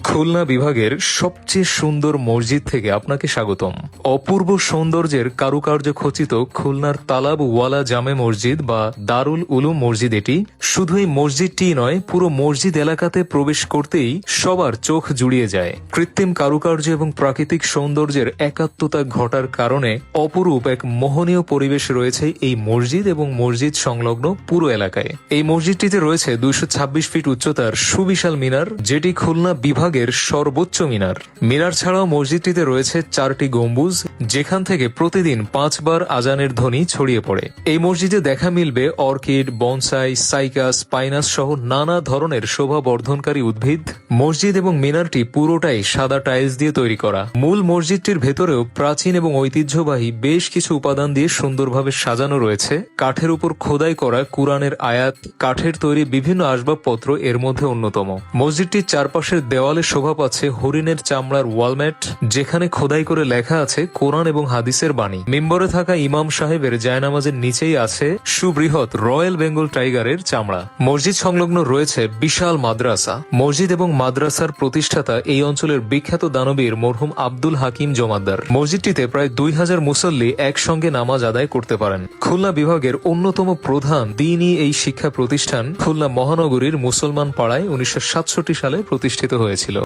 খুলনা বিভাগের সবচেয়ে সুন্দর মসজিদ থেকে আপনাকে স্বাগতম। অপূর্ব সৌন্দর্যের কারুকার্য খচিত খুলনার তালাব ওয়ালা জামে মসজিদ বা দারুল উলুম মসজিদ এটি। শুধু এই মসজিদটি নয়, পুরো মসজিদ এলাকাতে প্রবেশ করতেই সবার চোখ জুড়িয়ে যায়। কৃত্রিম কারুকার্য এবং প্রাকৃতিক সৌন্দর্যের একাত্মতা ঘটার কারণে অপরূপ এক মোহনীয় পরিবেশ রয়েছে এই মসজিদ এবং মসজিদ সংলগ্ন পুরো এলাকায়। এই মসজিদটিতে রয়েছে 226 ফিট উচ্চতার সুবিশাল মিনার, যেটি খুলনা বিভাগের সর্বোচ্চ মিনার। মিনার ছাড়াও মসজিদটিতে রয়েছে 4টি গম্বুজ, যেখান থেকে প্রতিদিন 5 বার আজানের ধ্বনি ছড়িয়ে পড়ে। এই মসজিদে দেখা মিলবে অর্কিড, বনসাই, সাইকাস, পাইনাস সহ নানা ধরনের শোভা বর্ধনকারী উদ্ভিদ। মসজিদ এবং মিনারটি পুরোটাই সাদা টাইলস দিয়ে তৈরি করা। মূল মসজিদটির ভেতরেও প্রাচীন এবং ঐতিহ্যবাহী বেশ কিছু উপাদান দিয়ে সুন্দরভাবে সাজানো রয়েছে। কাঠের উপর খোদাই করা কুরআনের আয়াত, কাঠের তৈরি বিভিন্ন আসবাবপত্র এর মধ্যে অন্যতম। মসজিদটির চারপাশের দেওয়ালে শোভা পাচ্ছে হরিণের চামড়ার ওয়ালম্যাট, যেখানে খোদাই করে লেখা আছে কোরআন এবং হাদিসের বাণী। মিম্বরে থাকা ইমাম সাহেবের জায়নামাজের নিচেই আছে সুবৃহৎ রয়্যাল বেঙ্গল টাইগারের চামড়া। মসজিদ সংলগ্ন রয়েছে বিশাল মাদ্রাসা। মসজিদ এবং মাদ্রাসার প্রতিষ্ঠাতা এই অঞ্চলের বিখ্যাত দানবীর মরহুম আব্দুল হাকিম জমাদ্দার। মসজিদটিতে প্রায় 2000 মুসল্লি একসঙ্গে নামাজ আদায় করতে পারেন। খুলনা বিভাগের অন্যতম প্রধান দ্বীনী এই শিক্ষা প্রতিষ্ঠান খুলনা মহানগরীর মুসলমান পাড়ায় 1967 সালে প্রতিষ্ঠিত হয়েছিল।